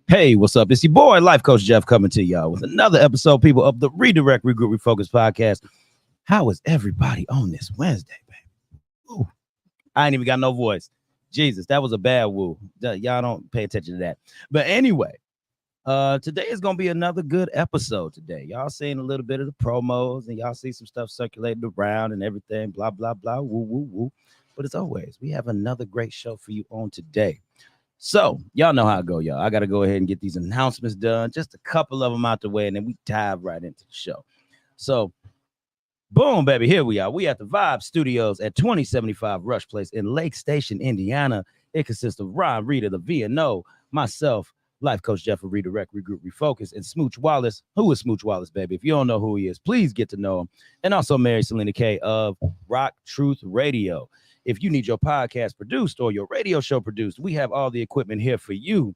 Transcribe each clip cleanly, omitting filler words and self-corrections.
Hey, what's up? It's your boy, Life Coach Jeff, coming to y'all with another episode, people, of the Redirect, Regroup, Refocus podcast. How is everybody on this Wednesday, baby? Ooh, I ain't even got no voice. Jesus, that was a bad woo. Y'all don't pay attention to that. But anyway, today is going to be another good episode today. Y'all seen a little bit of the promos, and y'all see some stuff circulating around and everything, blah, blah, blah, woo, woo, woo. But as always, we have another great show for you on today. So, y'all know how I go, y'all. I got to go ahead and get these announcements done, just a couple of them out the way, and then we dive right into the show. So, boom, baby, here we are. We at the Vibe Studios at 2075 Rush Place in Lake Station, Indiana. It consists of Ron Rita, the VNO, myself, Life Coach Jeff, Redirect, Regroup, Refocus, and Smooch Wallace. Who is Smooch Wallace, baby? If you don't know who he is, please get to know him. And also Mary Selena K of Rock Truth Radio. If you need your podcast produced or your radio show produced, we have all the equipment here for you.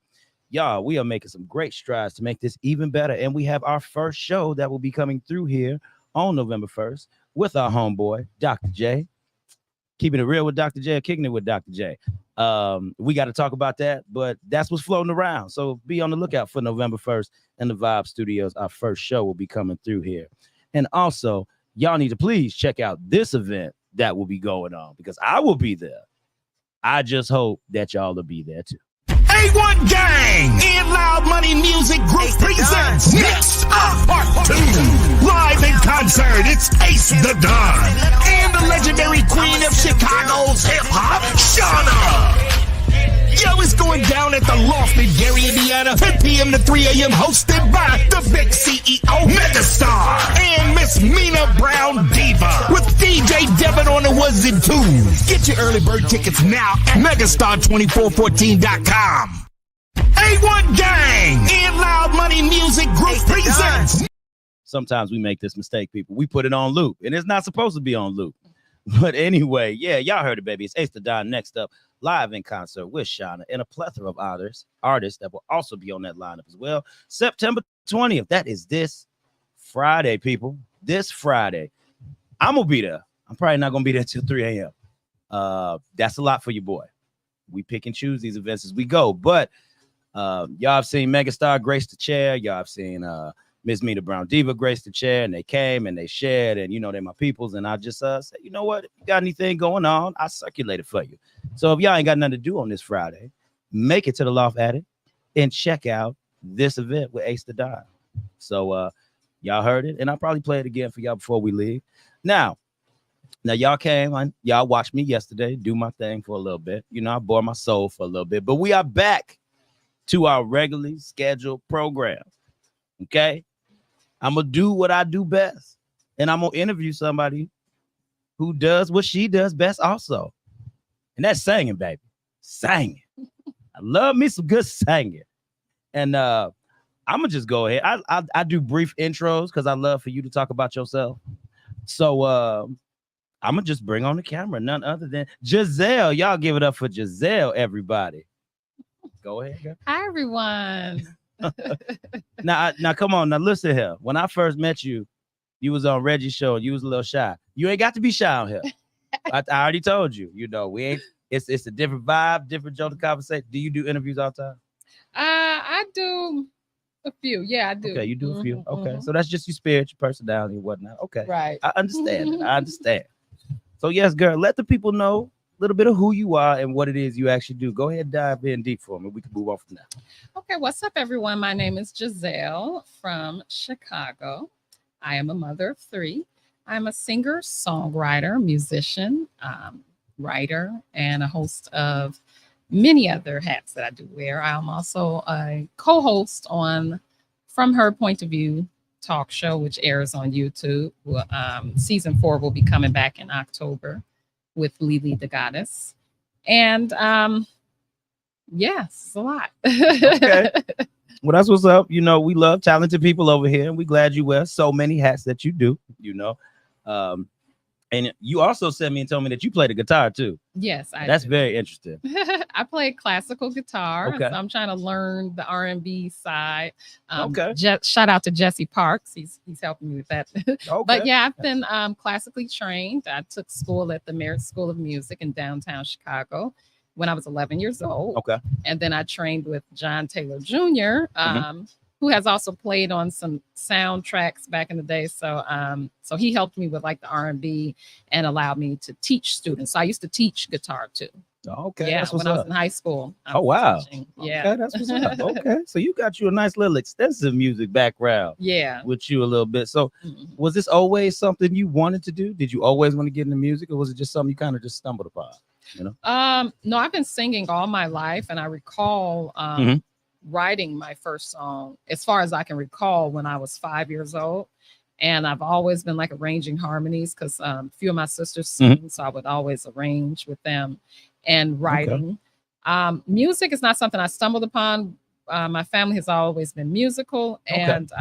Y'all, we are making some great strides to make this even better. And we have our first show that will be coming through here on November 1st with our homeboy, Dr. J. Keeping it real with Dr. J, kicking it with Dr. J. We got to talk about that, but that's what's floating around. So be on the lookout for November 1st in the Vibe Studios. Our first show will be coming through here. And also, y'all need to please check out this event that will be going on, because I will be there. I just hope that y'all will be there too. A1 Gang and Loud Money Music Group presents Next Up Part 2. Live in concert, it's Ace the Don and the legendary queen of Chicago's hip-hop, Shauna. Yo, it's going down at the Loft in Gary, Indiana, 10 p.m. to 3 a.m. hosted by the big CEO, Megastar, and Miss Mina Brown Diva, with DJ Devin on the ones and twos. Get your early bird tickets now at megastar2414.com. A1 Gang and Loud Money Music Group presents. Sometimes we make this mistake, people. We put it on loop, and it's not supposed to be on loop. But anyway, yeah, y'all heard it, baby. It's Ace the Don next up, live in concert with Shauna and a plethora of artists that will also be on that lineup as well. September 20th. That is this Friday, people. This Friday. I'm going to be there. I'm probably not going to be there till 3 a.m. That's a lot for your boy. We pick and choose these events as we go. But y'all have seen Megastar grace the chair. Y'all have seen Miss Mina Brown Diva grace the chair, and they came and they shared, and they're my peoples. And I just said, you know what? If you got anything going on, I circulate it for you. So if y'all ain't got nothing to do on this Friday, make it to the Loft Attic and check out this event with Ace the Don. So y'all heard it, and I'll probably play it again for y'all before we leave. Now y'all came on, y'all watched me yesterday do my thing for a little bit. I bore my soul for a little bit, but we are back to our regularly scheduled program. Okay? I'm going to do what I do best, and I'm going to interview somebody who does what she does best also. And that's singing, baby. Singing. I love me some good singing. And I'm going to just go ahead. I do brief intros because I love for you to talk about yourself. So I'm going to just bring on the camera none other than Gizelle. Y'all give it up for Gizelle, everybody. Go ahead, girl. Hi, everyone. Now, come on. Now, listen here. When I first met you, you was on Reggie's show and you was a little shy. You ain't got to be shy on here. I already told you. We ain't. It's a different vibe, different joke to conversate. Do you do interviews all the time? I do a few. Yeah, I do. Okay, you do a few. Okay, so that's just your spirit, your personality, and whatnot. Okay, right. I understand. I understand. So yes, girl, let the people know a little bit of who you are and what it is you actually do. Go ahead and dive in deep for me. We can move on from that. Okay, what's up, everyone? My name is Gizelle from Chicago. I am a mother of 3. I'm a singer, songwriter, musician, writer, and a host of many other hats that I do wear. I'm also a co-host on From Her Point of View talk show, which airs on YouTube. Season 4 will be coming back in October with Lily the Goddess. And yes, it's a lot. Okay. Well, that's what's up. We love talented people over here, and we're glad you wear so many hats that you do, and you also sent me and told me that you play the guitar too. Yes, That's very interesting. I play classical guitar. Okay. So I'm trying to learn the R&B side. Okay. Shout out to Jesse Parks. He's helping me with that. Okay. But yeah, I've been classically trained. I took school at the Merit School of Music in downtown Chicago. when I was 11 years old. Okay. And then I trained with John Taylor Jr., who has also played on some soundtracks back in the day. So he helped me with like the R&B and allowed me to teach students. So I used to teach guitar too. Okay. Yeah, That's what's when I was up. in high school. I Oh, was wow. teaching. Okay, Yeah. that's what's up. Okay. So you got you a nice little extensive music background Yeah. with you a little bit. So Mhm. was this always something you wanted to do? Did you always want to get into music, or was it just something you kind of just stumbled upon? You know? No, I've been singing all my life, and I recall Mhm. writing my first song, as far as I can recall, when I was 5 years old. And I've always been like arranging harmonies because a few of my sisters sing, so I would always arrange with them and writing. Music is not something I stumbled upon. My family has always been musical, and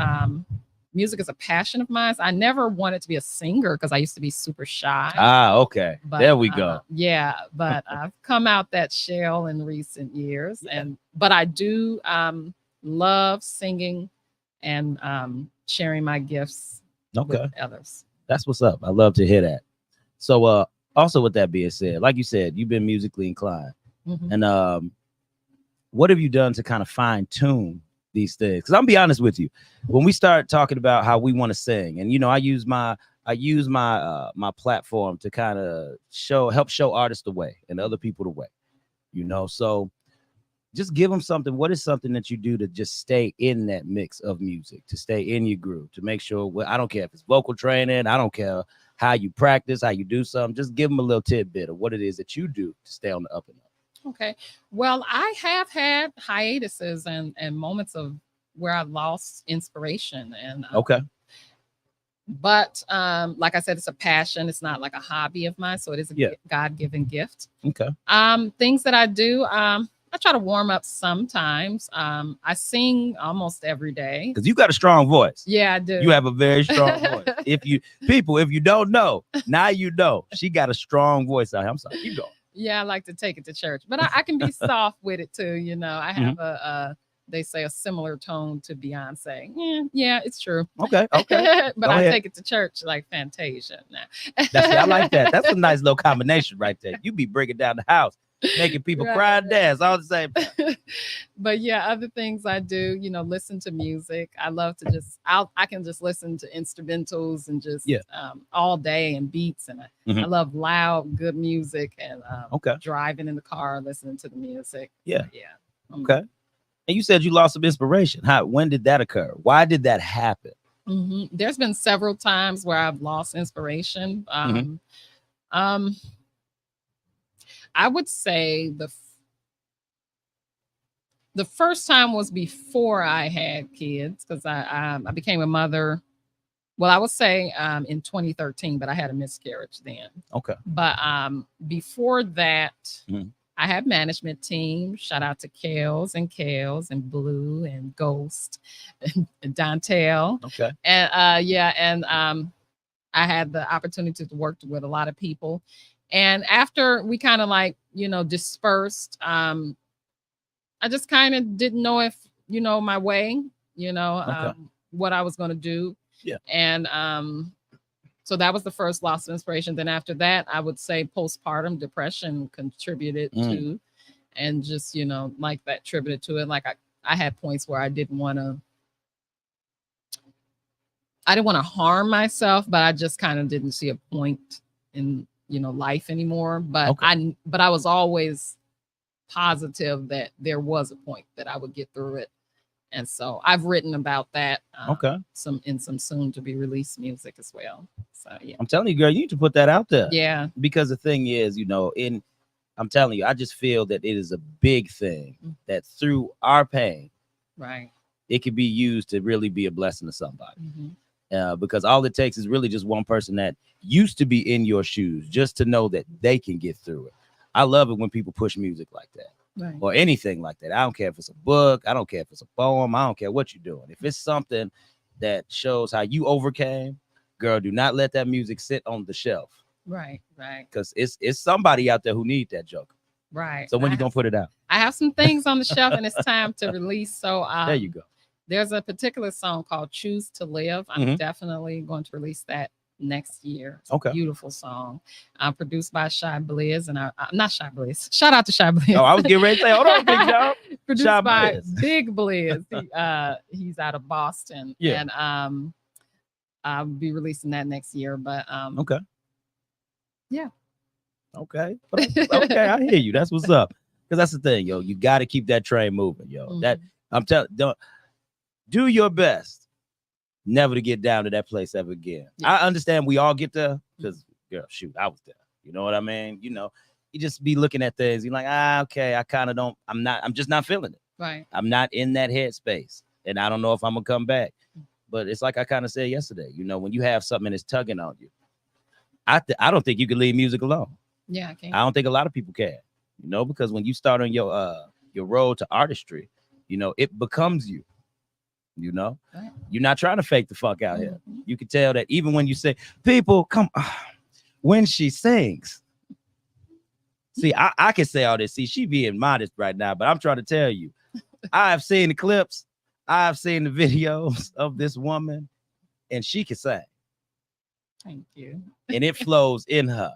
music is a passion of mine. I never wanted to be a singer because I used to be super shy. Okay. But, There we go. Yeah, but I've come out that shell in recent years, but I do love singing and sharing my gifts with others. That's what's up. I love to hear that. So also with that being said, like you said, you've been musically inclined. And what have you done to kind of fine tune these things? Because I'll be honest with you, when we start talking about how we want to sing, and you know, I use my my platform to kind of help show artists the way and other people the way, you know. So just give them something. What is something that you do to just stay in that mix of music, to stay in your groove, to make sure, well, I don't care if it's vocal training, I don't care how you practice, how you do something, just give them a little tidbit of what it is that you do to stay on the up and up. Okay. Well, I have had hiatuses and moments of where I lost inspiration. And but like I said, it's a passion. It's not like a hobby of mine. So it is a God-given gift. Okay. Things that I do, I try to warm up sometimes. I sing almost every day. Because you got a strong voice. Yeah, I do. You have a very strong voice. If you don't know, now you know. She got a strong voice out here. I'm sorry, keep going. Yeah, I like to take it to church, but I can be soft with it too. You know, I have they say a similar tone to Beyonce. Yeah, it's true. Okay. But Go I ahead. take it to church like Fantasia now. I like that. That's a nice little combination right there. You be breaking down the house, making people cry and dance all the same time. But yeah, other things I do, you know, listen to music. I love to I can just listen to instrumentals and just all day and beats. And I love loud, good music and driving in the car, listening to the music. Yeah. Okay. And you said you lost some inspiration. When did that occur? Why did that happen? There's been several times where I've lost inspiration. I would say the first time was before I had kids, because I became a mother. Well, I would say in 2013, but I had a miscarriage then. Okay. But before that, I had management team. Shout out to Kels and Blue and Ghost and Dantel. Okay. And I had the opportunity to work with a lot of people. And after we kind of like, you know, dispersed, I just kind of didn't know if, you know, my way, you know, what I was going to do. Yeah. And so that was the first loss of inspiration. Then after that, I would say postpartum depression contributed to, and just, you know, like that attributed to it. Like I had points where I didn't want to harm myself, but I just kind of didn't see a point in, you know, life anymore. But I was always positive that there was a point that I would get through it. And so I've written about that some soon to be released music as well. So yeah. I'm telling you, girl, you need to put that out there. Yeah. Because the thing is, you know, I'm telling you, I just feel that it is a big thing that through our pain, it could be used to really be a blessing to somebody. Because all it takes is really just one person that used to be in your shoes just to know that they can get through it. I love it when people push music like that. Or anything like that. I don't care if it's a book. I don't care if it's a poem. I don't care what you're doing. If it's something that shows how you overcame, girl, do not let that music sit on the shelf. Right. Because it's somebody out there who need that joke. Right. So when you gonna put it out? I have some things on the shelf and it's time to release. So there you go. There's a particular song called Choose to Live. I'm definitely going to release that next year. It's Okay. a beautiful song. Produced by Shy Blizz, and I'm not Shy Blizz. Shout out to Shy Blizz. Oh, I was getting ready to say, hold on, big dog. Produced Shy by Blizz. Big Blizz. He's out of Boston. Yeah. And I'll be releasing that next year. But Okay. Yeah. Okay. Okay, I hear you. That's what's up. Because that's the thing, yo. You got to keep that train moving, yo. Mhm. That I'm telling, don't do your best never to get down to that place ever again. Yeah. I understand we all get there because, girl, shoot, I was there. You know what I mean? You know, you just be looking at things. You're like, okay, I kind of don't. I'm just not feeling it. Right. I'm not in that headspace, and I don't know if I'm gonna come back. But it's like I kind of said yesterday. You know, when you have something that's tugging on you, I don't think you can leave music alone. Yeah, I can. I don't think a lot of people can, you know, because when you start on your road to artistry, you know, it becomes you, you know, Right. You're not trying to fake the fuck out here. Mhm. You can tell that even when you say, people come, when she sings. See, I can say all this. See, she being modest right now, but I'm trying to tell you, I have seen the clips. I've seen the videos of this woman, and she can sing. Thank you. And it flows in her.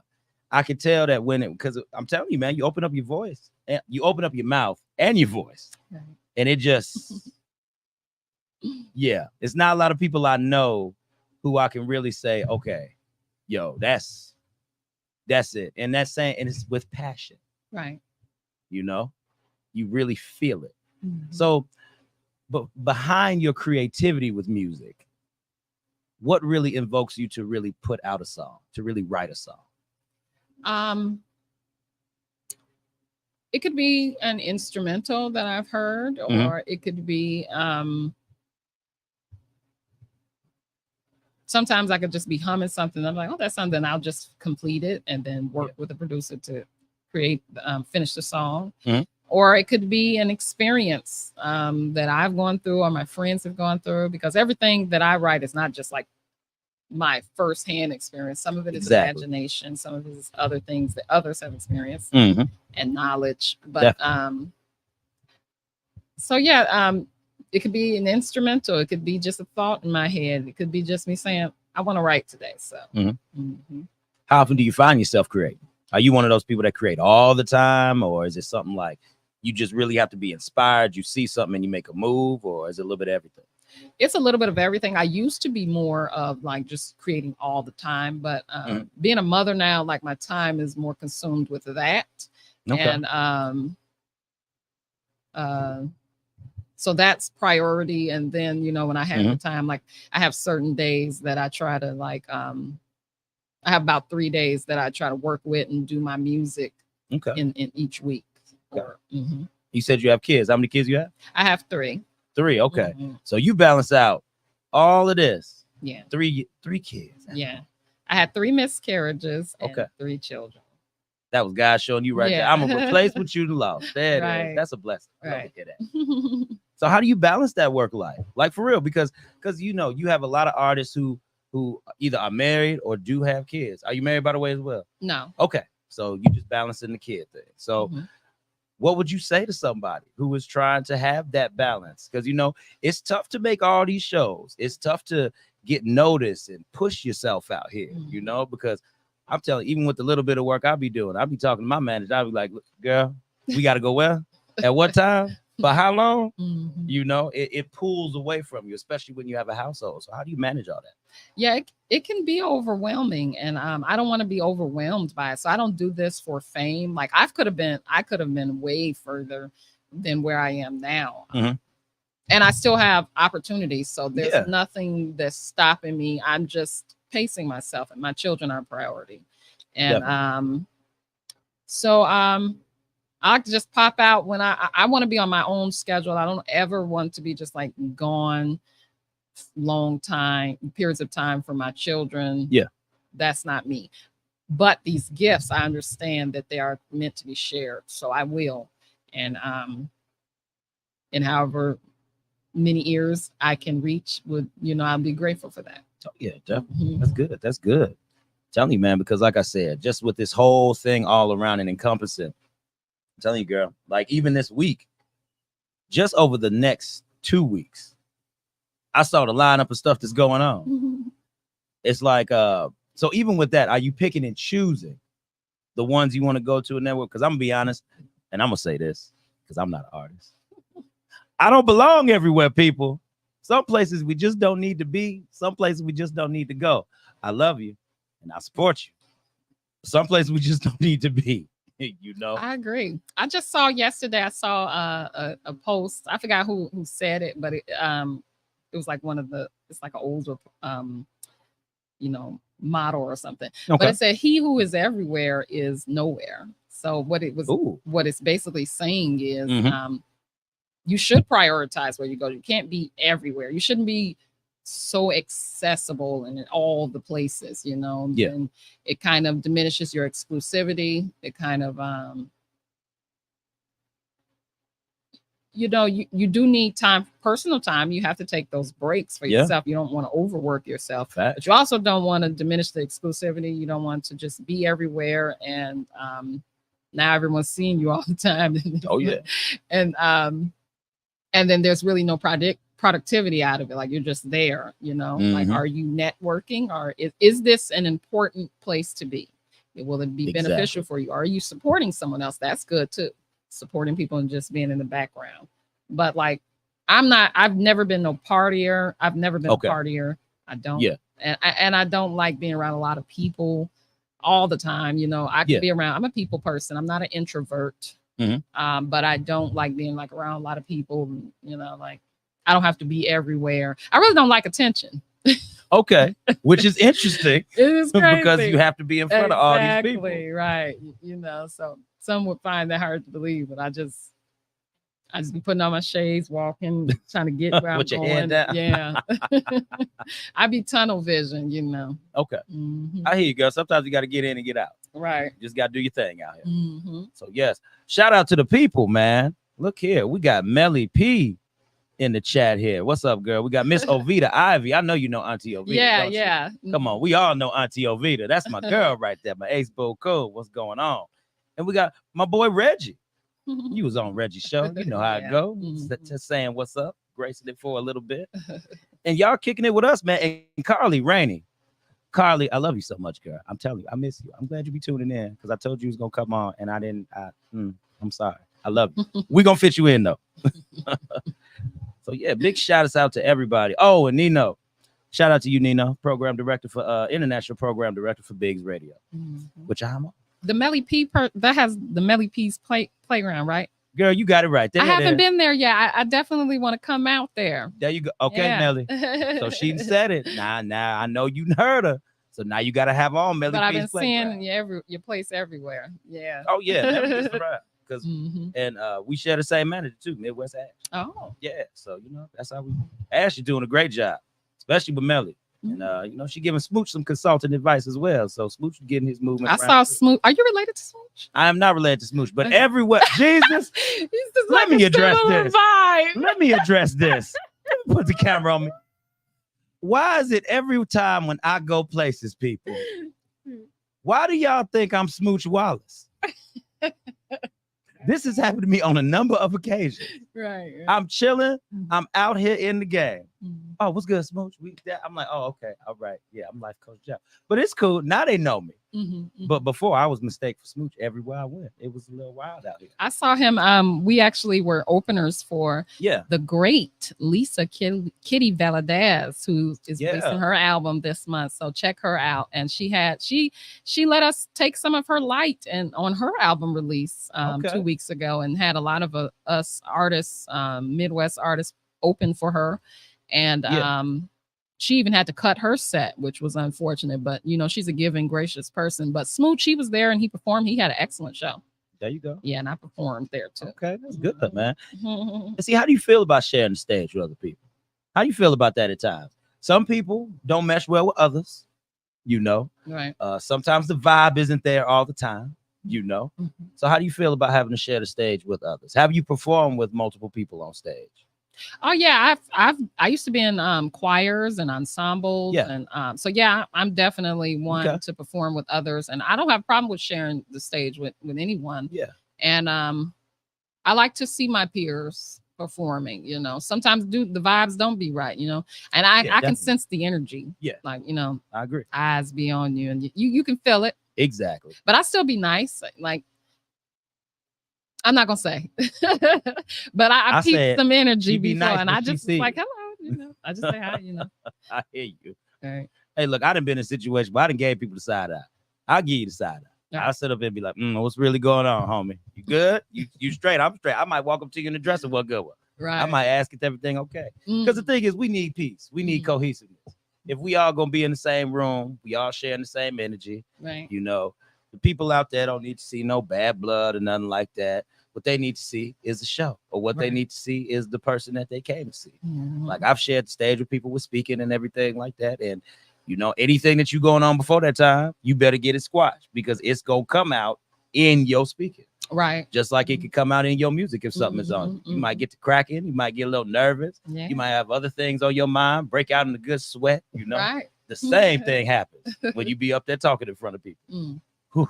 I can tell that because I'm telling you, man, you open up your voice, and you open up your mouth and your voice, Right. and it just, yeah, it's not a lot of people I know who I can really say, okay, yo, that's it, and that's saying, and it's with passion, Right. you know, you really feel it. Mhm. So, but behind your creativity with music, what really invokes you to really put out a song, to really write a song? It could be an instrumental that I've heard, or Mhm. it could be sometimes I could just be humming something. I'm like, oh, that's something. I'll just complete it and then work with the producer to create, finish the song. Mhm. Or it could be an experience that I've gone through or my friends have gone through, because everything that I write is not just like my firsthand experience. Some of it is Exactly. imagination, some of it is other things that others have experienced Mhm. and knowledge. But so yeah, it could be an instrumental, it could be just a thought in my head, it could be just me saying, I want to write today. So Mhm. How often do you find yourself creating? Are you one of those people that create all the time, or is it something like you just really have to be inspired, you see something and you make a move, or is it a little bit of everything? It's a little bit of everything. I used to be more of like just creating all the time, but being a mother now, like my time is more consumed with that. Okay. And so that's priority. And then, you know, when I have the time, like I have certain days that I try to like, I have about 3 days that I try to work with and do my music in each week. Okay. You said you have kids. How many kids you have? I have 3. 3. Okay. So you balance out all of this. Yeah. 3 kids. Yeah. I had 3 miscarriages and Okay. 3 children. That was God showing you right there. I'm gonna replace what you lost. There it is. That's a blessing. Right. So how do you balance that work life? Like for real, because you know you have a lot of artists who either are married or do have kids. Are you married, by the way, as well? No. Okay. So you just balancing the kid thing. So what would you say to somebody who is trying to have that balance? Because, you know, it's tough to make all these shows. It's tough to get noticed and push yourself out here, you know, because I'm telling you, even with the little bit of work I'll be doing, I'll be talking to my manager. I'll be like, girl, we got to go where? At what time? For how long? You know, it pulls away from you, especially when you have a household. So how do you manage all that? Yeah, it can be overwhelming, and I don't want to be overwhelmed by it. So I don't do this for fame. Like I could have been way further than where I am now. And I still have opportunities. So there's nothing that's stopping me. I'm just pacing myself, and my children are a priority. And so I just pop out when I want to be on my own schedule. I don't ever want to be just like gone long periods of time for my children. Yeah. That's not me. But these gifts, I understand that they are meant to be shared. So I will. And however many ears I can reach, I'll be grateful for that. Oh, yeah, definitely. That's good. That's good. I'm telling you, man, because like I said, just with this whole thing all around and encompassing, I'm telling you, girl, like even this week, just over the next 2 weeks, I saw the lineup of stuff that's going on. it's like so even with that, are you picking and choosing the ones you want to go to a network? Because I'm gonna be honest, and I'm gonna say this because I'm not an artist. I don't belong everywhere, people. Some places we just don't need to be. Some places we just don't need to go. I love you and I support you. Some places we just don't need to be. You know. I agree. I just saw yesterday. I saw a post. I forgot who said it, but it was like one of the. It's like an older model or something. Okay. But it said, "He who is everywhere is nowhere." So what it's basically saying is, you should prioritize where you go. You can't be everywhere. You shouldn't be so accessible and in all the places, Yeah. And it kind of diminishes your exclusivity. It kind of you do need time, personal time. You have to take those breaks for yourself. You don't want to overwork yourself. But you also don't want to diminish the exclusivity. You don't want to just be everywhere and now everyone's seeing you all the time. Oh yeah. And then there's really no productivity out of it. Like you're just there, like, are you networking, or is this an important place to be? Will it be beneficial for you? Are you supporting someone else? That's good too. Supporting people and just being in the background. But like, I've never been no partier. I've never been a partier. I don't. Yeah. And I don't like being around a lot of people all the time. I can be around. I'm a people person. I'm not an introvert. But I don't like being like around a lot of people. Like I don't have to be everywhere. I really don't like attention. Okay, which is interesting. It is crazy. Because you have to be in front of all these people. Right. So some would find that hard to believe, but I just be putting on my shades, walking, trying to get where I'm with your going. head down. Yeah. I be tunnel vision, Okay. I hear you, girl. Sometimes you got to get in and get out. Right. You just got to do your thing out here. So yes, shout out to the people, man. Look here, we got Melly P in the chat here. What's up, girl? We got Miss Ovita Ivy. I know you know Auntie Ovita. Yeah. Come on, we all know Auntie Ovita. That's my girl right there, my ace bull code. What's going on? And we got my boy Reggie. You was on Reggie's show. You know how it go. Just saying what's up, gracing it for a little bit. And y'all kicking it with us, man. And Carly Rainey. Carly, I love you so much, girl. I'm telling you, I miss you. I'm glad you be tuning in because I told you was gonna come on and I didn't. I'm sorry. I love you. We gonna fit you in though. So yeah, big shout out to everybody. Oh, and Nino. Shout out to you, Nino, program director for international program director for Biggs Radio, which I'm on. The Melly P that has the Melly P's playground, right? Girl, you got it right. I haven't been there yet. I definitely want to come out there. There you go. Okay, Melly. So she said it. Now I know you heard her. So now you got to have on Melly P's. But I've been seeing your place everywhere. Yeah. Oh yeah, because and we share the same manager too, Midwest Ash. Oh. Yeah. So that's how we. Ash is doing a great job, especially with Melly. And she giving Smooch some consulting advice as well. So Smooch getting his movement. I saw Smooch. Are you related to Smooch? I am not related to Smooch, but everywhere. Jesus, let me address this. Let me address this. Put the camera on me. Why is it every time when I go places, people? Why do y'all think I'm Smooch Wallace? This has happened to me on a number of occasions. Right. I'm chilling. I'm out here in the game. Oh, what's good, Smooch? I'm like, oh, okay. All right. Yeah, I'm Life Coach Jeff. But it's cool. Now they know me. But before, I was mistaken for Smooch everywhere I went. It was a little wild out here. I saw him. We actually were openers for the great Lisa Kitty Valadez, who is releasing her album this month. So check her out. And she let us take some of her light and on her album release 2 weeks ago, and had a lot of us artists, Midwest artists, open for her. And she even had to cut her set, which was unfortunate, but she's a giving, gracious person. But Smooch, he was there and he performed. He had an excellent show. There you go. Yeah, and I performed there too. Okay, that's good, man. And see, how do you feel about sharing the stage with other people? How do you feel about that at times? Some people don't mesh well with others, Right. Sometimes the vibe isn't there all the time, So how do you feel about having to share the stage with others? Have you performed with multiple people on stage? Oh yeah, I used to be in choirs and ensembles, and so yeah, I'm definitely one to perform with others, and I don't have a problem with sharing the stage with anyone. Yeah, and I like to see my peers performing, sometimes the vibes don't be right, and I definitely. can sense the energy. Yeah. Like, I agree. eyes be on you and you can feel it. Exactly. But I still be nice. Like, I'm not gonna say, but I peeped some energy be before, nice, and but I she just was see like, it. hello, I just say hi, I hear you. All right. Hey, look, I done been in a situation where I done gave people the side eye. I'll give you the side eye. Right. I'll sit up and be like, what's really going on, homie? You good? You straight? I'm straight. I might walk up to you in the dresser. What good one? Right. I might ask if everything okay. Because the thing is, we need peace. We need cohesiveness. If we all gonna be in the same room, we all sharing the same energy. Right. The people out there don't need to see no bad blood or nothing like that. What they need to see is the show, or what they need to see is the person that they came to see. Like, I've shared the stage with people with speaking and everything like that, and anything that you going on before that time, you better get it squashed, because it's gonna come out in your speaking. Right. Just like it could come out in your music if something is on. You might get to cracking, you might get a little nervous, you might have other things on your mind, break out in a good sweat. Right. The same thing happens when you be up there talking in front of people. Whew.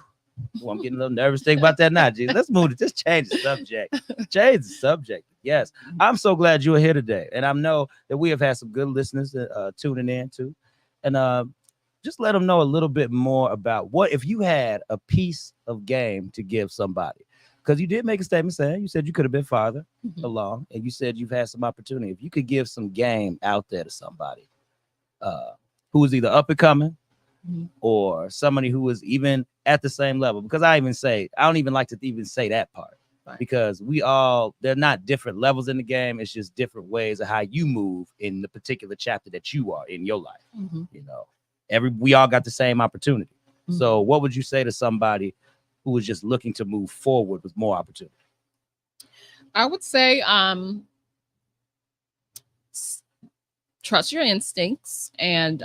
Well, I'm getting a little nervous thinking about that now, G. Let's move it. Just change the subject. Change the subject. Yes. I'm so glad you are here today. And I know that we have had some good listeners tuning in too. And just let them know a little bit more about what if you had a piece of game to give somebody. Because you did make a statement saying, you said you could have been farther along, and you said you've had some opportunity. If you could give some game out there to somebody who is either up and coming, or somebody who is even at the same level, because I don't even like to even say that part, because they're not different levels in the game. It's just different ways of how you move in the particular chapter that you are in your life. We all got the same opportunity. So what would you say to somebody who is just looking to move forward with more opportunity? I would say, trust your instincts, and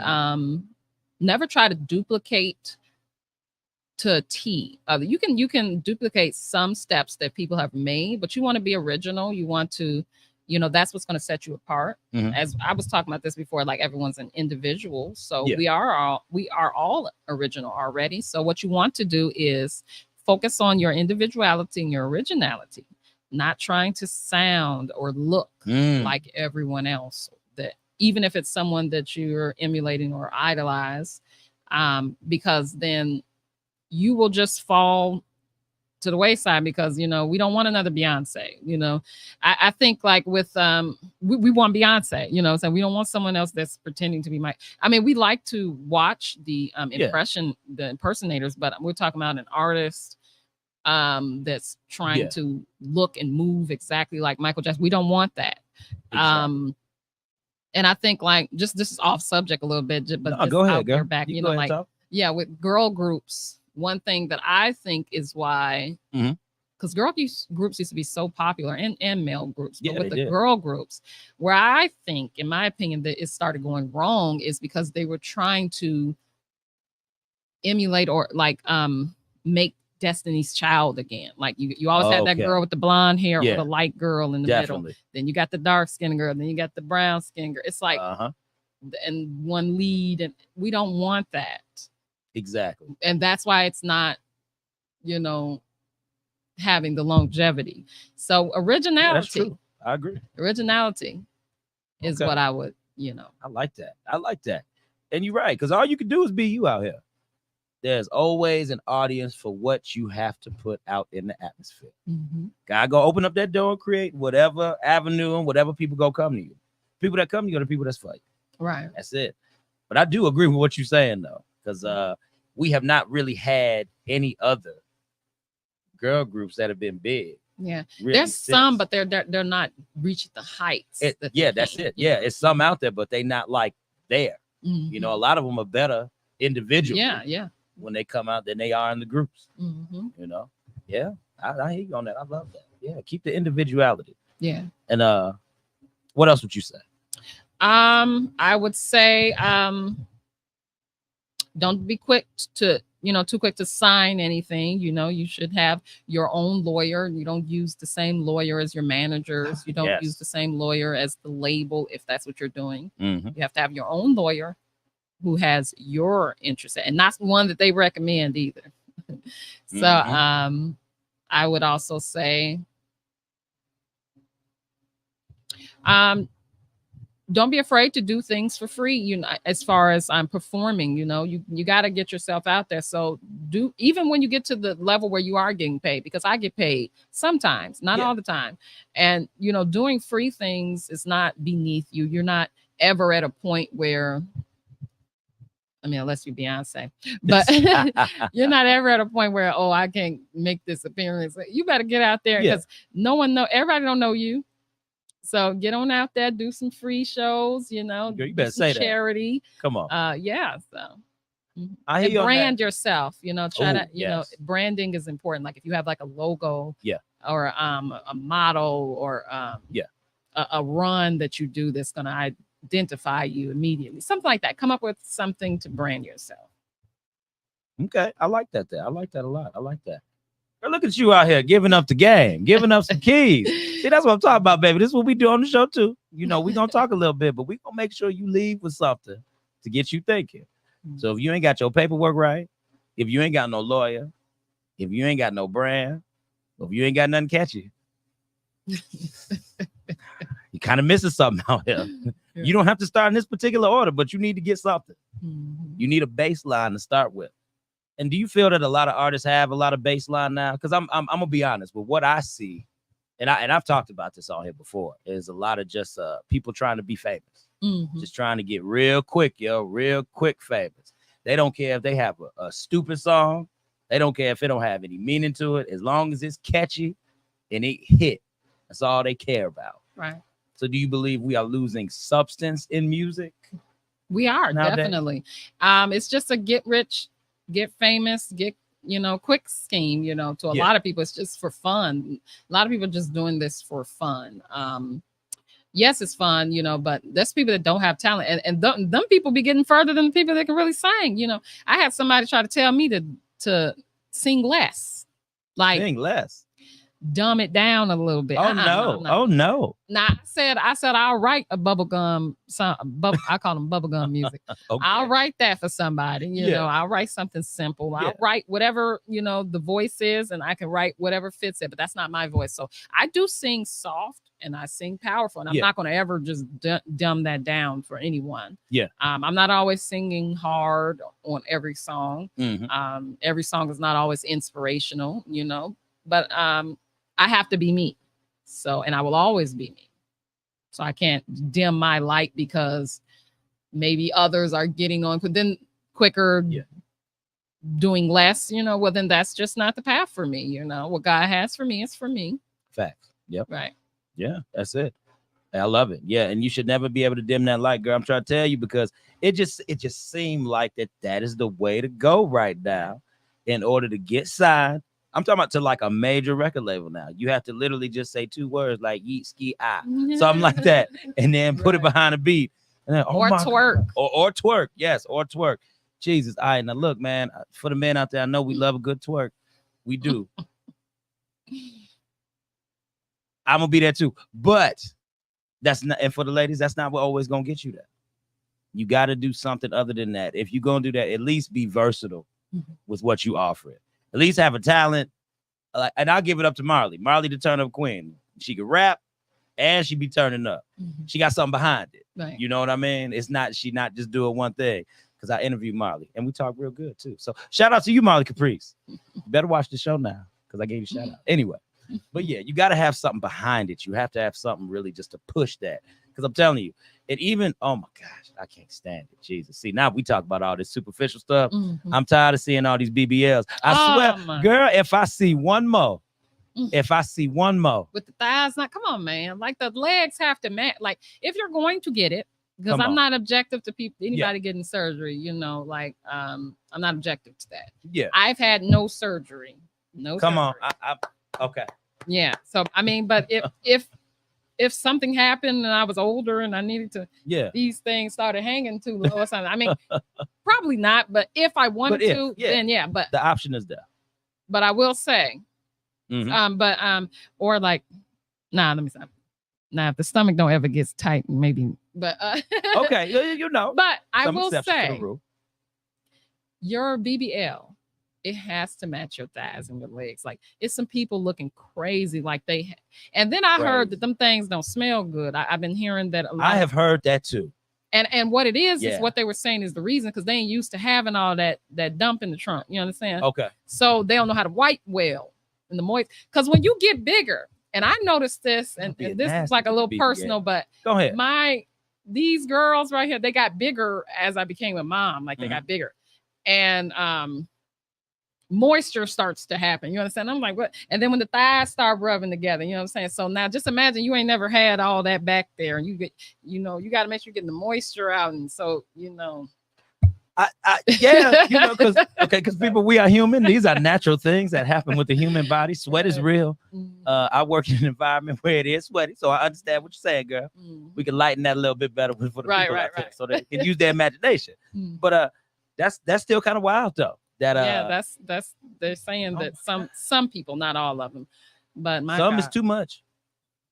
never try to duplicate to a T. You can duplicate some steps that people have made, but you want to be original. You want to, that's what's going to set you apart. As I was talking about this before, like, everyone's an individual, so we are all original already. So what you want to do is focus on your individuality and your originality, not trying to sound or look like everyone else. That even if it's someone that you're emulating or idolize, because then you will just fall to the wayside, because we don't want another Beyonce. I think, like, with we want Beyonce, so we don't want someone else that's pretending to be we like to watch the impersonators, but we're talking about an artist that's trying to look and move exactly like Michael Jackson. We don't want that. Exactly. And I think, like, just this is off subject a little bit, but no, go ahead, girl. Back, you know, like, with girl groups. One thing that I think is why, because girl groups used to be so popular, and male groups, but with the girl groups, where I think, in my opinion, that it started going wrong is because they were trying to emulate or make Destiny's Child again. Like, you always had that girl with the blonde hair, or the light girl in the middle. Then you got the dark skinned girl. Then you got the brown skinned girl. It's like, and one lead, and we don't want that. Exactly. And that's why it's not, having the longevity. So originality. That's true. I agree. Originality is what I would, I like that. I like that. And you're right, because all you can do is be you out here. There's always an audience for what you have to put out in the atmosphere. Gotta go open up that door and create whatever avenue and whatever people go come to you. People that come to you are the people that's for you. Right. That's it. But I do agree with what you're saying, though, because we have not really had any other girl groups that have been big. Yeah, really, there's some, but they're not reaching the heights. That's it. Yeah, it's some out there, but they not like there. A lot of them are better individually. Yeah. When they come out than they are in the groups. Yeah, I hear you on that. I love that. Yeah, keep the individuality. Yeah. And what else would you say? I would say don't be quick to too quick to sign anything. You should have your own lawyer. You don't use the same lawyer as your managers. You don't use the same lawyer as the label, if that's what you're doing. You have to have your own lawyer who has your interest, and not one that they recommend either. So I would also say Don't be afraid to do things for free. As far as I'm performing, you got to get yourself out there. So even when you get to the level where you are getting paid, because I get paid sometimes, not all the time. And, doing free things is not beneath you. You're not ever at a point where, unless you're Beyonce, but you're not ever at a point where, I can't make this appearance. You better get out there because everybody don't know you. So get on out there, do some free shows, Girl, you better say charity. That. Come on. So I hear you brand yourself, branding is important. Like if you have like a logo, or a model or a run that you do that's gonna identify you immediately. Something like that. Come up with something to brand yourself. Okay. I like that there. I like that a lot. I like that. Girl, look at you out here giving up the game, giving up some keys. See, that's what I'm talking about, baby. This is what we do on the show, too. We're going to talk a little bit, but we're going to make sure you leave with something to get you thinking. So if you ain't got your paperwork right, if you ain't got no lawyer, if you ain't got no brand, or if you ain't got nothing catchy, you kind of missing something out here. Yeah. You don't have to start in this particular order, but you need to get something. Mm-hmm. You need a baseline to start with. And do you feel that a lot of artists have a lot of baseline now? Because I'm gonna be honest with what I see, and I've talked about this on here before. Is a lot of just people trying to be famous, just trying to get real quick famous. They don't care if they have a stupid song. They don't care if it don't have any meaning to it. As long as it's catchy and it hit, that's all they care about. Right. So, do you believe we are losing substance in music? We are nowadays? Definitely. It's just a get rich, get famous, get quick scheme. To a lot of people, it's just for fun. A lot of people are just doing this for fun. Yes, it's fun, but there's people that don't have talent, and them people be getting further than the people that can really sing. I had somebody try to tell me to sing less, sing less, dumb it down a little bit. Oh no! Oh no! Now I said I'll write a bubblegum song. I call them bubblegum music. Okay. I'll write that for somebody. You know, I'll write something simple. I'll write whatever the voice is, and I can write whatever fits it. But that's not my voice. So I do sing soft and I sing powerful, and I'm not going to ever just dumb that down for anyone. Yeah. I'm not always singing hard on every song. Mm-hmm. Every song is not always inspirational. But I have to be me. So, and I will always be me. So I can't dim my light because maybe others are getting on quicker, doing less, well, then that's just not the path for me. What God has for me is for me. Facts. Yep. Right. Yeah, that's it. I love it. Yeah. And you should never be able to dim that light, girl. I'm trying to tell you, because it just seemed like that is the way to go right now in order to get signed. I'm talking about to like a major record label now. You have to literally just say 2 words like yeet, ski, ah, something like that, and then put it behind a beat. And then, or twerk. Or twerk. Yes, or twerk. Jesus. All right, now look, man, for the men out there, I know we love a good twerk. We do. I'm going to be there too. But that's not, and for the ladies, that's not what always going to get you that. You got to do something other than that. If you're going to do that, at least be versatile with what you offer it. At least have a talent, and I'll give it up to Marley. Marley, the turn-up queen. She can rap, and she be turning up. Mm-hmm. She got something behind it. Right. You know what I mean? She not just doing one thing. Because I interviewed Marley, and we talk real good too. So shout out to you, Marley Caprice. You better watch the show now, because I gave you a shout out. Anyway, but yeah, you got to have something behind it. You have to have something really just to push that. Because I'm telling you, it even, oh my gosh, I can't stand it. Jesus. See, now we talk about all this superficial stuff. Mm-hmm. I'm tired of seeing all these BBLs. I swear, girl, if I see one more, with the thighs, not, come on, man. Like the legs have to match. Like if you're going to get it, because I'm not objective to anybody getting surgery, I'm not objective to that. Yeah. I've had no surgery. Come on. Okay. Yeah. So, I mean, but if something happened and I was older and I needed to, these things started hanging too low or something. I mean, probably not, but if I wanted to, then but the option is there. But I will say, or like, let me stop. Now, if the stomach don't ever get tight, maybe, but okay, But I will say, your BBL it has to match your thighs and your legs. Like it's some people looking crazy, like and then I heard that them things don't smell good. I've been hearing that a lot. I have heard that too. And what it is Yeah. what they were saying is the reason because they ain't used to having all that dump in the trunk. You understand? Okay. So they don't know how to wipe well in the moist. Because when you get bigger, and I noticed this, and this is like a little personal, but go ahead. These girls right here, they got bigger as I became a mom. Like they got bigger, and moisture starts to happen. You understand? I'm like, what? And then when the thighs start rubbing together, you know what I'm saying? So now just imagine you ain't never had all that back there, and you get, you got to make sure you're getting the moisture out, and so yeah, because people, we are human. These are natural things that happen with the human body. Sweat is real. I work in an environment where it is sweaty, so I understand what you're saying, girl. We can lighten that a little bit better for the people out there, so they can use their imagination. But that's still kind of wild though. That's they're saying that some people, not all of them, but some is too much.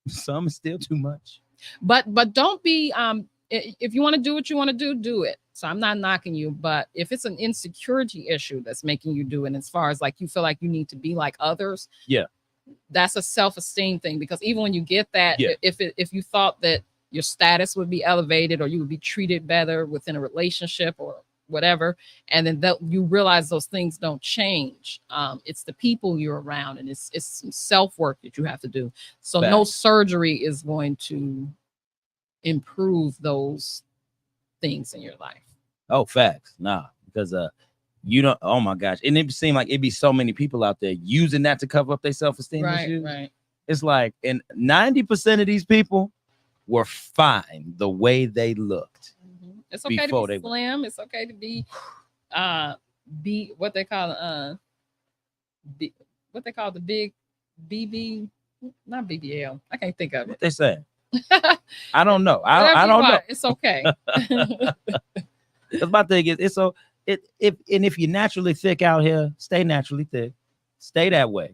Some is still too much. But don't be if you want to do what you want to do it. So I'm not knocking you, but if it's an insecurity issue that's making you do it, as far as like you feel like you need to be like others, that's a self-esteem thing. Because even when you get that, if you thought that your status would be elevated or you would be treated better within a relationship or whatever, and then you realize those things don't change. It's the people you're around, and it's some self-work that you have to do. So no surgery is going to improve those things in your life. Oh, facts. Nah, because you don't. Oh my gosh, and it seemed like it'd be so many people out there using that to cover up their self-esteem issues. Right. It's like, and 90% of these people were fine the way they looked. It's okay to be slim. It's okay to be what they call the big BB, not BBL. I can't think of it. What they say? I don't know. I don't know. It's okay. Because my thing is, if you're naturally thick out here, stay naturally thick. Stay that way.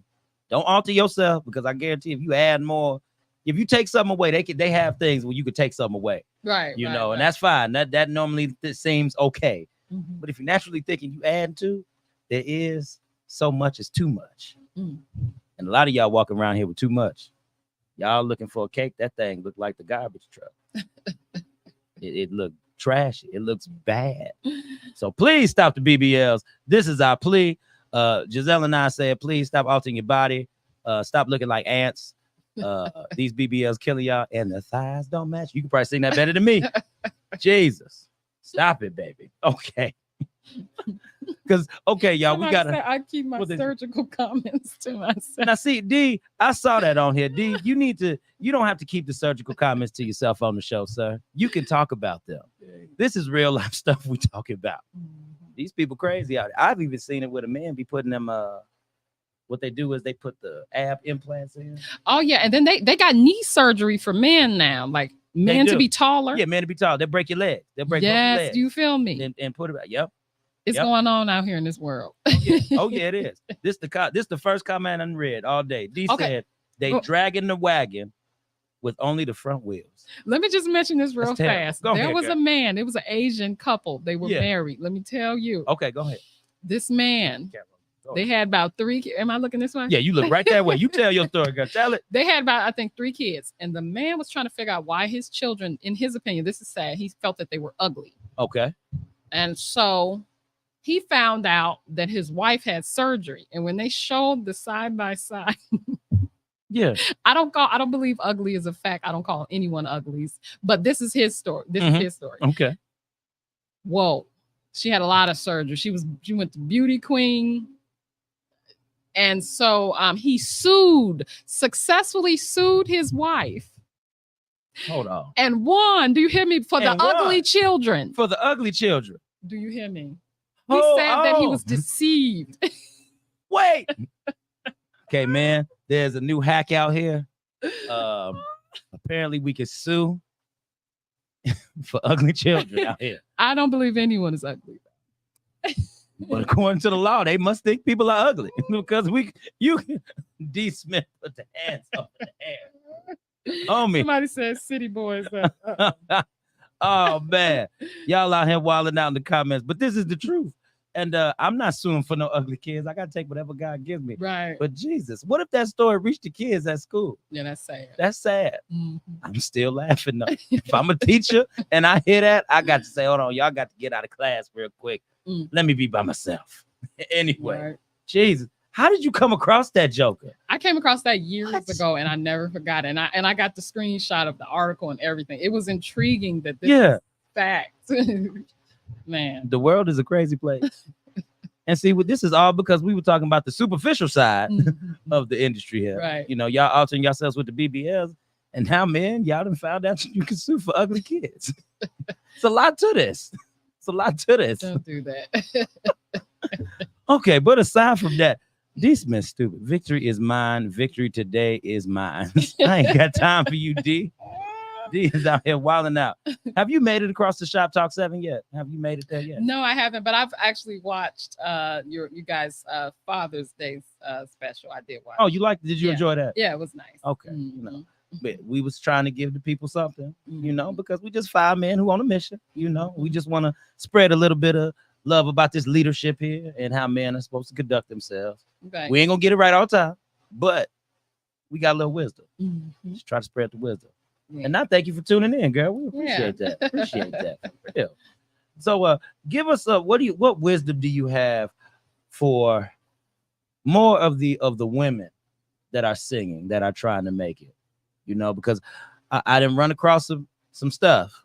Don't alter yourself, because I guarantee if you add more, if you take something away, they have things where you could take something away. Right. And that's fine. That normally seems okay. But if you're naturally thick and you add to, there is so much is too much. And a lot of y'all walking around here with too much. Y'all looking for a cake. That thing looked like the garbage truck. It looked trashy. It looks bad. So please stop the BBLs. This is our plea. Gizelle and I said, please stop altering your body. Stop looking like ants. These BBLs killing y'all, and the thighs don't match. You can probably sing that better than me. Jesus, stop it, baby. Okay. Because y'all, we gotta. I keep my surgical comments to myself. Now, see, D, I saw that on here. D, you don't have to keep the surgical comments to yourself on the show, sir. You can talk about them. This is real life stuff we talking about. These people crazy out there. I've even seen it with a man be putting them. What they do is they put the ab implants in. Oh yeah, and then they got knee surgery for men now, like men to be taller. Yeah, men to be taller. They break your leg. They break both your legs. Do you feel me? And put it back. Yep. It's going on out here in this world. Oh yeah, it is. This the first comment I read all day. D said they dragging the wagon with only the front wheels. Let me just mention this real fast. There was a man. It was an Asian couple. They were married. Let me tell you. Okay, go ahead. This man. They had about 3 kids. Am I looking this way? Yeah, you look right that way. You tell your story, girl. Tell it. They had about, I think, 3 kids. And the man was trying to figure out why his children, in his opinion, this is sad, he felt that they were ugly. Okay. And so he found out that his wife had surgery. And when they showed the side by side, I don't believe ugly is a fact. I don't call anyone uglies. But this is his story. This is his story. Okay. Whoa. She had a lot of surgery. She went to beauty queen. And so he successfully sued his wife. Hold on. And won. Do you hear me? For the ugly children. For the ugly children. Do you hear me? He said that he was deceived. Wait. Okay, man. There's a new hack out here. Apparently we can sue for ugly children out here. I don't believe anyone is ugly. But according to the law, they must think people are ugly because you can D Smith put the hands over the hair. Oh me. Somebody said city boys. Oh man, y'all out here wilding out in the comments, but this is the truth. And I'm not suing for no ugly kids. I gotta take whatever God gives me. Right. But Jesus, what if that story reached the kids at school? Yeah, that's sad. That's sad. Mhm. I'm still laughing though. If I'm a teacher and I hear that, I got to say, hold on, y'all got to get out of class real quick. Mm. Let me be by myself. Anyway, Right. Jesus, how did you come across that joker? I came across that years What? ago, and I never forgot it. And I got the screenshot of the article and everything. It was intriguing that this Yeah. is fact. Man. The world is a crazy place. And see, this is all because we were talking about the superficial side Mhm. of the industry here. Right. You know, y'all altering yourselves with the BBLs. And now, man, y'all done found out you can sue for ugly kids. It's a lot to this. It's a lot to this. Don't do that. Okay, but aside from that, this man's stupid. Victory is mine. Victory today is mine. I ain't got time for you, D. D is out here wilding out. Have you made it across the Shop Talk 7 yet? Have you made it there yet? No, I haven't, but I've actually watched you guys Father's Day special. I did watch. Oh, you liked it? Did you Yeah. enjoy that? Yeah, it was nice. Okay. Mhm. You know, but we was trying to give the people something, you know, Mhm. because we just 5 men who on a mission, you know. We just want to spread a little bit of love about this leadership here and how men are supposed to conduct themselves. Right. We ain't gonna get it right all the time, but we got a little wisdom. Mhm. Just try to spread the wisdom. Yeah. And I thank you for tuning in, girl. We appreciate that. Appreciate that. For real. So give us what wisdom do you have for more of the women that are singing, that are trying to make it? You know, because I didn't run across some stuff.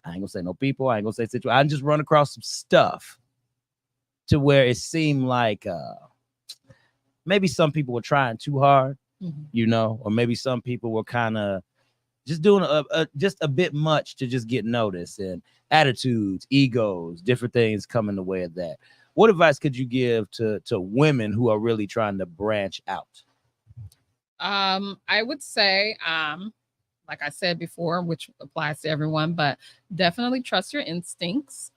I ain't gonna say no people, I ain't gonna say situation. I just run across some stuff to where it seemed like maybe some people were trying too hard, Mhm. you know, or maybe some people were kind of just doing just a bit much to just get noticed, and attitudes, egos, different things come in the way of that. What advice could you give to women who are really trying to branch out? I would say, like I said before, which applies to everyone, but definitely trust your instincts.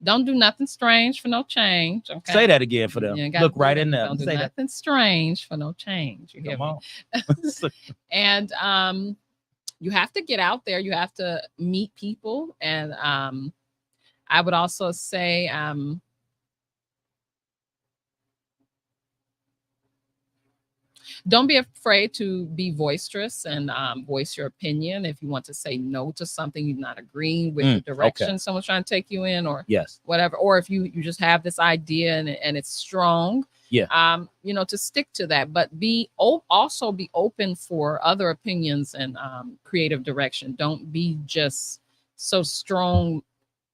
Don't do nothing strange for no change. Okay. Say that again for them. You gotta Look do right it. in there. Don't do Say that. nothing strange for no change. You hear Come me? on. And you have to get out there. You have to meet people. And I would also say don't be afraid to be boisterous and voice your opinion. If you want to say no to something, you're not agreeing with the direction someone's trying to take you in, or Yes, whatever, or if you just have this idea and it's strong, you know, to stick to that, but also be open for other opinions and creative direction. Don't be just so strong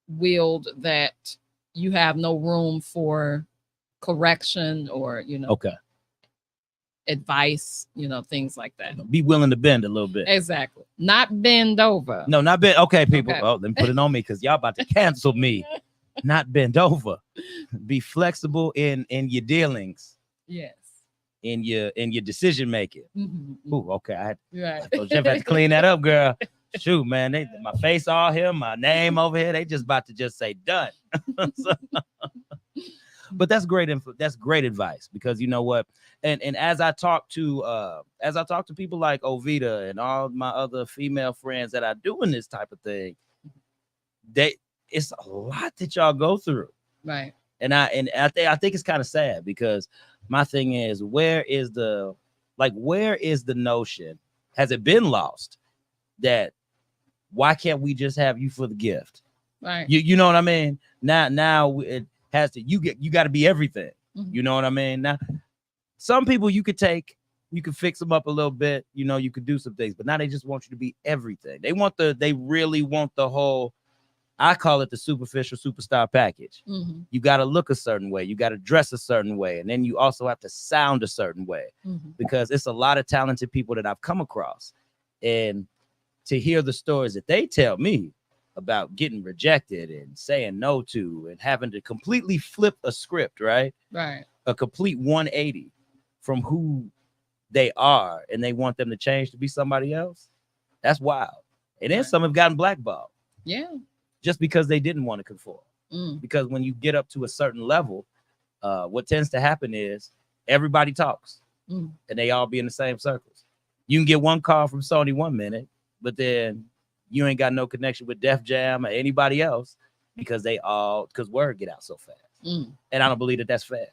willed that you have no room for correction or, you know, advice, you know, things like that. Be willing to bend a little bit. Exactly. Not bend over. No, not bend. Okay, people. Okay. Oh, let me put it on me because y'all about to cancel me. Not bend over. Be flexible in your dealings. Yes. In your decision making. Mm-hmm. Ooh, okay. I Right. thought Jeff had to clean that up, girl. Shoot, man. My face all here, my name over here. They just about to just say done. But that's great info. That's great advice, because you know what, and as I talk to people like Ovita and all my other female friends that are doing this type of thing, it's a lot that y'all go through, right? And I think it's kind of sad, because my thing is, where is the notion? Has it been lost that why can't we just have you for the gift? Right. You know what I mean? Now it has to, you got to be everything. Mm-hmm. You know what I mean? Now, some people you could fix them up a little bit, you know, you could do some things, but now they just want you to be everything. They really want the whole, I call it the superficial superstar package. Mm-hmm. You got to look a certain way, you got to dress a certain way, and then you also have to sound a certain way, because it's a lot of talented people that I've come across, and to hear the stories that they tell me about getting rejected and saying no to, and having to completely flip a script, right? A complete 180 from who they are, and they want them to change to be somebody else. That's wild. And then some have gotten blackballed. Yeah. Just because they didn't want to conform. Because when you get up to a certain level, what tends to happen is everybody talks, and they all be in the same circles. You can get one call from Sony 1 minute, but then you ain't got no connection with Def Jam or anybody else because because word get out so fast. Mm. And I don't believe that that's fair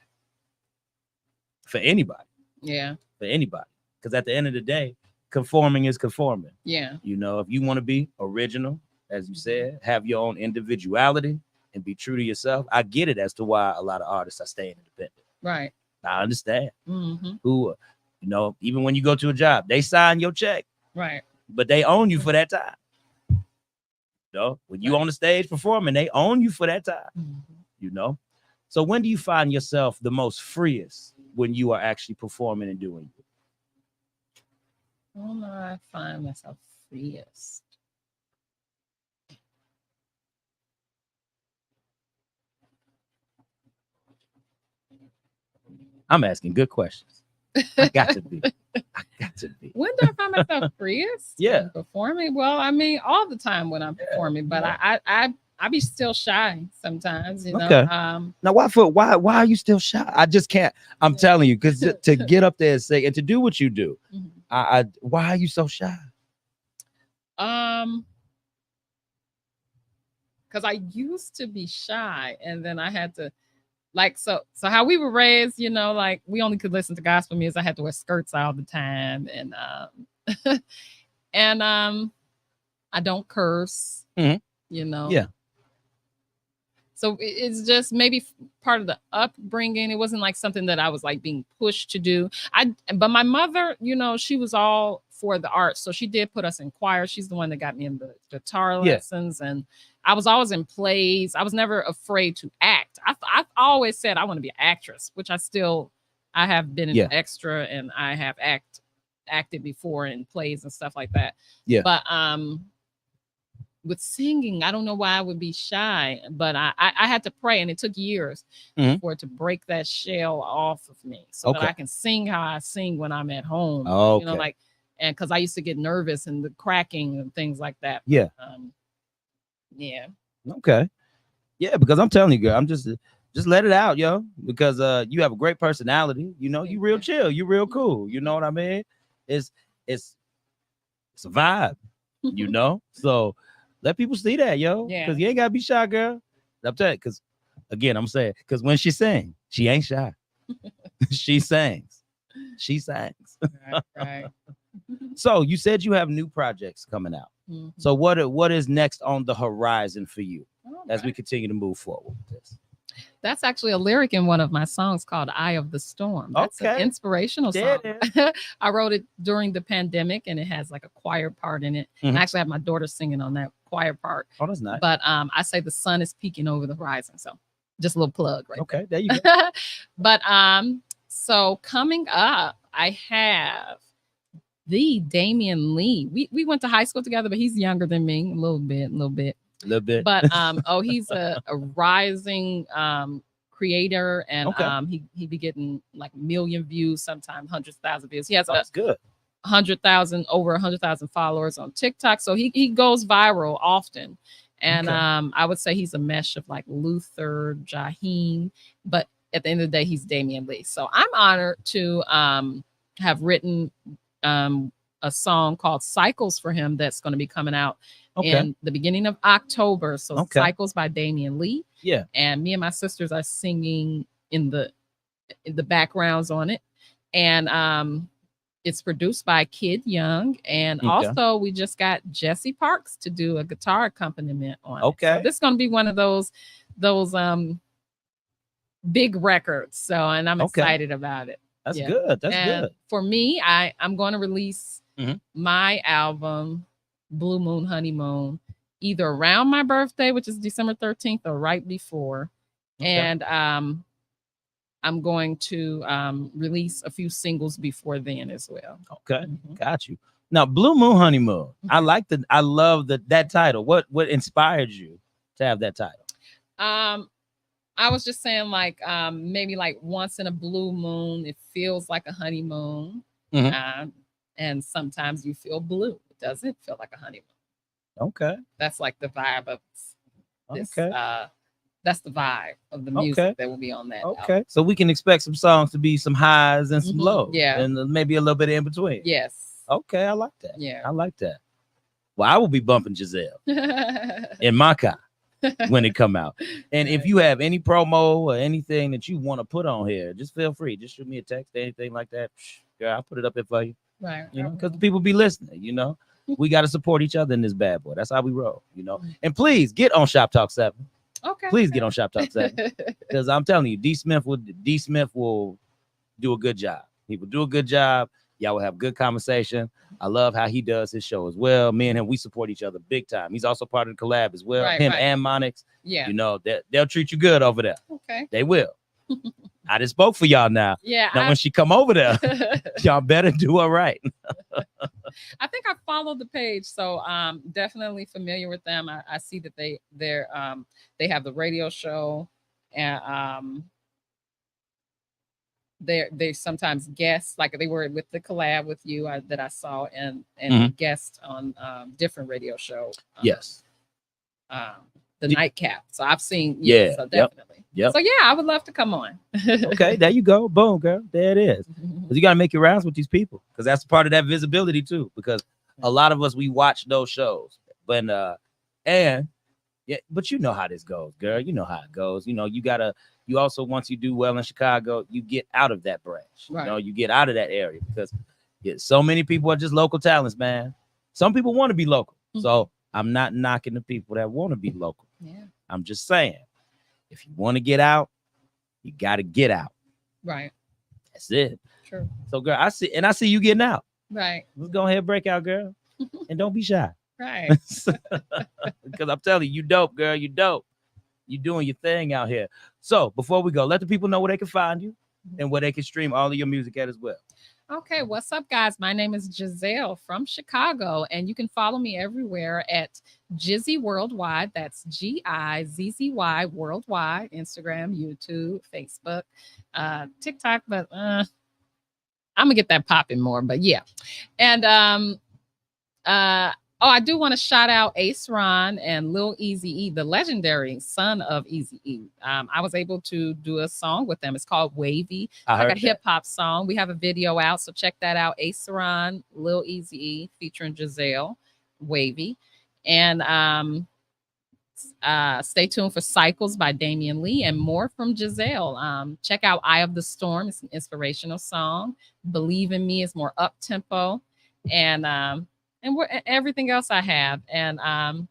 for anybody. Yeah. For anybody. Because at the end of the day, conforming is conforming. Yeah. You know, if you want to be original, as you said, have your own individuality and be true to yourself, I get it as to why a lot of artists are staying independent. Right. I understand. Mm-hmm. Who, you know, even when you go to a job, they sign your check, Right. but they own you for that time. You know, when you Right. on the stage performing, they own you for that time. Mm-hmm. You know, so when do you find yourself the most freest when you are actually performing and doing it? When I find myself freest. I'm asking good questions. I got to be. I got to be. When do I find myself freest? Yeah. When performing? Well, I mean, all the time when I'm performing, but I be still shy sometimes, you know. Okay. Now, why are you still shy? I just can't. I'm telling you, because to get up there and say and to do what you do, Mhm. Why are you so shy? Because I used to be shy, and then I had to so how we were raised, you know, like we only could listen to gospel music. I had to wear skirts all the time, and and I don't curse, you know. Yeah. So it's just maybe part of the upbringing. It wasn't like something that I was like being pushed to do. But my mother, you know, she was all for the arts. So she did put us in choir. She's the one that got me in the guitar lessons. And I was always in plays. I was never afraid to act. I've always said I want to be an actress, which I have been an extra, and I have acted before in plays and stuff like that. Yeah. But with singing, I don't know why I would be shy, but I had to pray, and it took years for it to break that shell off of me, so that I can sing how I sing when I'm at home. You know, like, and because I used to get nervous and the cracking and things like that. Yeah. Yeah. Okay. Yeah, because I'm telling you, girl, I'm just let it out, yo. Because you have a great personality. You know, you real chill, you real cool. You know what I mean? It's a vibe. You know, so. Let people see that, yo. Because you ain't gotta be shy, girl. I'm telling you, because again, I'm saying, because when she sings, she ain't shy. She sings. She sings. Right. So you said you have new projects coming out. Mm-hmm. So what is next on the horizon for you as we continue to move forward with this? That's actually a lyric in one of my songs called Eye of the Storm. That's an inspirational song. I wrote it during the pandemic, and it has like a choir part in it. And I actually have my daughter singing on that choir part. Oh, that's nice. But I say the sun is peeking over the horizon. So just a little plug right there you go. But so coming up, I have the Damian Lee. We went to high school together, but he's younger than me a little bit. But he's a rising creator, and he be getting like 1 million views, sometimes 100,000 views. He has good. over 100,000 followers on TikTok, so he goes viral often. And I would say he's a mesh of like Luther, Jaheim, but at the end of the day, he's Damian Lee. So I'm honored to have written a song called Cycles for him that's going to be coming out in the beginning of October. So Cycles by Damian Lee. Yeah. And me and my sisters are singing in the backgrounds on it. And it's produced by Kid Young. And also we just got Jesse Parks to do a guitar accompaniment on it. So this is going to be one of those big records. So, and I'm excited about it. That's good. That's good. For me, I'm going to release my album, Blue Moon Honeymoon, either around my birthday, which is December 13th, or right before. And I'm going to release a few singles before then as well. Got you. Now, Blue Moon Honeymoon. I love that title. What inspired you to have that title? I was just saying, like, maybe like once in a blue moon, it feels like a honeymoon. And sometimes you feel blue. It doesn't feel like a honeymoon. That's like the vibe of this. That's the vibe of the music that will be on that album. So we can expect some songs to be some highs and some lows. Yeah. And maybe a little bit in between. Yes. Okay, I like that. Yeah. I like that. Well, I will be bumping Gizelle in my car. when it come out. And if you have any promo or anything that you want to put on here, just feel free. Just shoot me a text, anything like that. Girl, I'll put it up there for you. Right. You know, because the people be listening, you know. We got to support each other in this bad boy. That's how we roll, you know. And please get on Shop Talk 7. Okay. Please get on Shop Talk 7. Because I'm telling you, D Smith will do a good job. He will do a good job. Y'all will have good conversation. I love how he does his show as well. Me and him, we support each other big time. He's also part of the collab as well. Right, him right. and Monix. Yeah. You know, they'll treat you good over there. Okay. They will. I just spoke for y'all now. Yeah. Now, when she come over there, y'all better do her right. I think I followed the page, so definitely familiar with them. I see that they have the radio show, and they sometimes guest, like they were with the collab with you that I saw, and guest on different radio show. Yes. The nightcap. So I've seen. Yeah. So definitely. Yep. So yeah, I would love to come on. Okay, there you go. Boom, girl. There it is. Because you got to make your rounds with these people, because that's part of that visibility too. Because a lot of us, we watch those shows, but but you know how this goes, girl. You know how it goes. You know, you also, once you do well in Chicago, you get out of that branch. Right. You know, you get out of that area, because so many people are just local talents, man. Some people want to be local. So I'm not knocking the people that want to be local. Yeah. I'm just saying, if you want to get out, you got to get out. Right. That's it. True. So, girl, I see you getting out. Right. Let's go ahead and break out, girl. And don't be shy. Right. Because I'm telling you, you dope, girl. You dope. You doing your thing out here. So before we go, let the people know where they can find you and where they can stream all of your music at as well. Okay, what's up, guys? My name is Gizelle from Chicago, and you can follow me everywhere at Gizzy Worldwide. That's GIZZY Worldwide. Instagram, YouTube, Facebook, TikTok, but I'm gonna get that popping more. But yeah, and I do want to shout out Ace Ron and Lil Easy E, the legendary son of Easy E. I was able to do a song with them. It's called Wavy. Like a hip hop song. We have a video out, so check that out. Ace Ron, Lil Easy E, featuring Gizelle, Wavy. And stay tuned for Cycles by Damian Lee and more from Gizelle. Check out Eye of the Storm. It's an inspirational song. Believe in Me is more up tempo. And everything else I have. And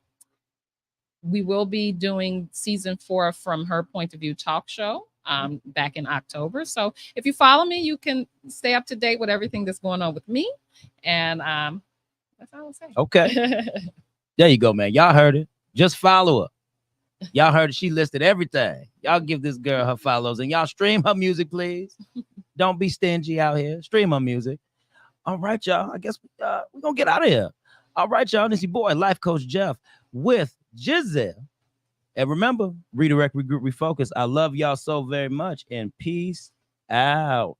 we will be doing season 4 from Her Point of View talk show back in October. So if you follow me, you can stay up to date with everything that's going on with me. And that's all I'll say. Okay. There you go, man. Y'all heard it. Just follow her. Y'all heard it. She listed everything. Y'all give this girl her follows, and y'all stream her music, please. Don't be stingy out here. Stream her music. All right, y'all. I guess we're going to get out of here. All right, y'all. This is your boy, Life Coach Jeff, with Gizelle. And remember, Redirect, Regroup, Refocus. I love y'all so very much. And peace out.